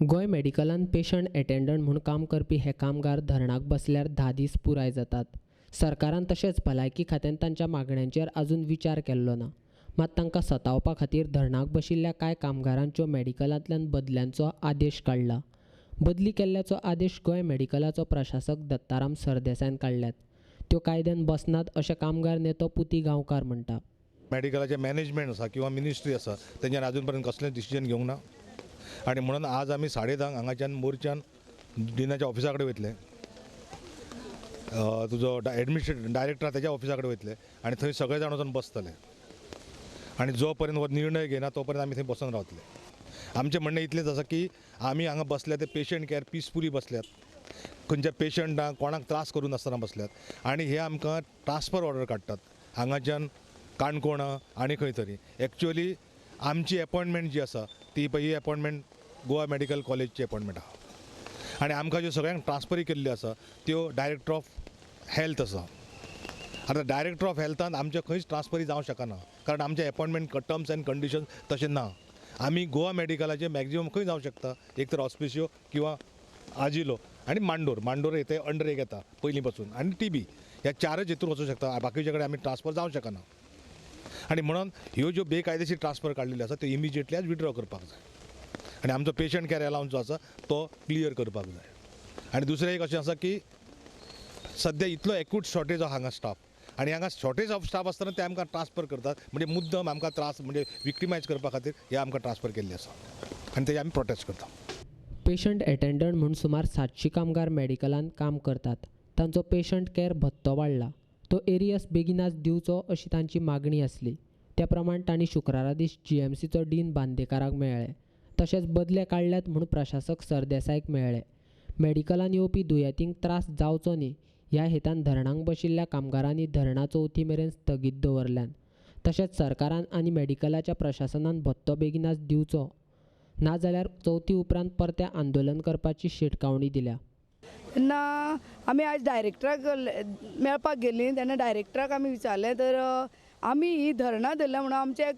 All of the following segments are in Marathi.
गोय मेडिकलान पेशंट अटेंडंट म्हणून काम करपी हे कामगार धरणाक बसल्यार 10 दीस पुराय जातात. सरकारान तशेंच भलायकी खात्यान तांच्या मागण्यांचेर अजून विचार केल्लो ना. मात तांकां सतावपा खातीर धरणाक बशिल्ल्या कांय कामगारांच्यो मेडिकलांतल्यान बदल्यांचो आदेश काडला. बदली केल्ल्याचो आदेश गोंय मेडिकलाचो प्रशासक दत्ताराम सरदेसायन काडल्यात. त्यो कायद्यान बसनात अशें कामगार नेतो पुती गांवकार म्हणटा. मेडिकलाचे मॅनेजमेंट आसा किंवा मिनिस्ट्री आसा तेंच्यान अजून पर्यंत कसलेंच डिसिजन घेवंक ना. आणि म्हणून आज आमी 10:30 हांगाच्यान मोर्चान डिनाच्या ऑफिसा कडेन वयतले. तुजो एडमिनिस्ट्रेटिव्ह डायरेक्टर त्याच्या ऑफिसा कडेन वयतले आनी थंय सगळे जाण वचून बसतले. आणि जो पर्यंत हो निर्णय घेना तो पर्यंत आमी थंय बसून रावतले. आमचें म्हणणें इतलेंच आसा की आमी हांगा बसल्या ते पेशंट केअर पिसफुली बसल्यात. खंयच्या पेशंटांक कोणाक त्रास करून नासतना बसल्यात आनी हे आमकां ट्रान्सफर ऑर्डर काडटात हांगाच्यान काणकोणा आनी खंय तरी. एक्चुअली आमची अपॉइंटमेंट जी आसा ती पळय अपॉइंटमेंट गोवा मेडिकल कॉलेजची अपॉइंटमेंट आहा आनी आमकां ज्यो सगळ्यांक ट्रान्सफरी केल्ल्यो आसा त्यो डायरेक्टर ऑफ हेल्थ आसा. आतां डायरेक्टर ऑफ हेल्थान आमचे खंयच ट्रान्सफरी जावंक शकना कारण आमचे अपॉइंटमेंट टर्म्स एंड कंडिशन्स तशें ना. आमी गोवा मेडिकलाचे मॅक्झिमम खंय जावंक शकता एक तर ऑस्पिशियो किंवा आजिलो आनी मांडोर येते अंडर एक येता पयलीं पासून आनी TB ह्या 4च हेतून वचूंक शकता. बाकीचे कडेन आमी ट्रान्सफर जावंक शकना. आनी म्हणून ह्यो ज्यो बेकायदेशीर ट्रान्सफर काडिल्ल्यो आसा त्यो इमिजिएटली आज विड्रॉ करपाक जाय आनी आमचो पेशंट केअर अलावन्स जो आसा तो क्लियर करपाक जाय. आनी दुसरें एक अशें आसा की सद्या इतलो एक्यूट शॉर्टेज आहा हांगा स्टाफ आनी हांगा शॉर्टेज ऑफ स्टाफ आसतना ते आमकां ट्रान्सफर करतात म्हणजे मुद्दम आमकां त्रास म्हणजे विक्टिमायज करपा खातीर हे आमकां ट्रान्सफर केल्ले आसा आनी तेजे आमी प्रोटेस्ट करता. पेशंट अटेंडंट म्हणून सुमार 700 कामगार मेडिकलांत काम करतात. तांचो पेशंट केअर भत्तो वाडला. तो एरियस बेगिनाच दिवचो अशी तांची मागणी आसली. त्या प्रमाण तांणी शुक्रारा दीस GMCचो डीन बांदेकाराक मेळ्ळे. तशेंच बदले काडल्यात म्हूण प्रशासक सरदेसायक मेळ्ळे. मेडिकलान येवपी दुयेंतींक त्रास जावचो न्ही ह्या हेतान धरणांक बशिल्ल्या कामगारांनी धरणा चवथी मेरेन स्थगीत दवरल्यान. तशेंच सरकारान आनी मेडिकलाच्या प्रशासनान भत्तो बेगिनाच दिवचो ना जाल्यार चवथी उपरांत परते आंदोलन करपाची शिटकावणी दिल्या. ना आमी आज डायरेक्टराक मेळपाक गेल्लीं तेन्ना डायरेक्टराक आमी विचारलें तर आमी ही धरणां धरल्या म्हणून आमचे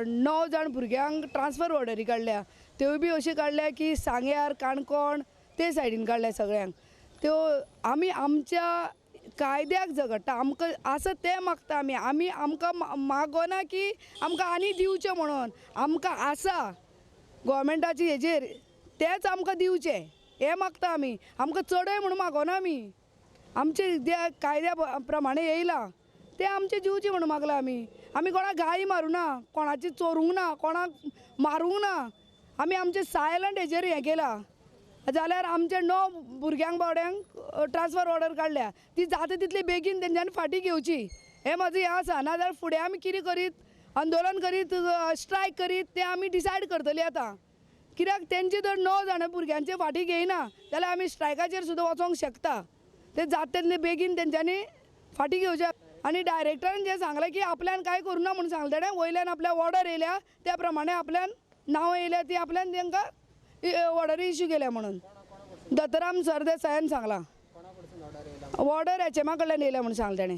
9 जाण भुरग्यांक ट्रान्सफर ऑर्डरी काडल्या. त्योय बी अशी काडल्या की सांग्यार काणकोण ते सायडीन काडल्या सगळ्यांक. त्यो आमी आमच्या कायद्याक झगडटा. आमकां आसा तें मागता आमी आमकां मागोना की आमकां आनी दिवचें म्हणून. आमकां आसा गोवोरमेंटाची हेजेर तेच आमकां दिवचें हें मागता आमी. आमकां चडय म्हणून मागोना आमी. आमचे जे कायद्या प्रमाणे येयलां ते आमचे दिवचे म्हणून मागला आमी. आमी कोणाक गायी मारूं ना, कोणाची चोरूंक ना, कोणाक मारूंक ना. आमी आमचे सायलंट हेजेर हें केलां जाल्यार आमचे 9 भुरग्यांक बावड्यांक ट्रान्सफर ऑर्डर काडल्या. ती जाता तितली बेगीन तेंच्यांनी फाटीं घेवची हें म्हजें हें आसा. नाजाल्यार फुडें आमी कितें करीत आंदोलन करीत स्ट्रायक करीत तें आमी डिसायड करतलीं आतां. कित्याक तेंची जर 9 जाणां भुरग्यांचे फाटीं घेयना जाल्यार आमी स्ट्रायकाचेर सुद्दां वचोंक शकता. ते जाता तितले बेगीन तेंच्यांनी फाटीं घेवचे. आनी डायरेक्टरान जें सांगलें की आपल्यान कांय करूं ना म्हणून सांगलें तेणें वयल्यान आपल्या ऑर्डर येयल्या त्या प्रमाणे आपल्यान नांवां येयल्या ती आपल्यान तांकां ऑर्डरी इश्यू केल्या म्हणून दत्ताराम सरदेसायान सांगलां. ऑर्डर HMA कडल्यान येयल्या म्हणून सांगलें तेणें.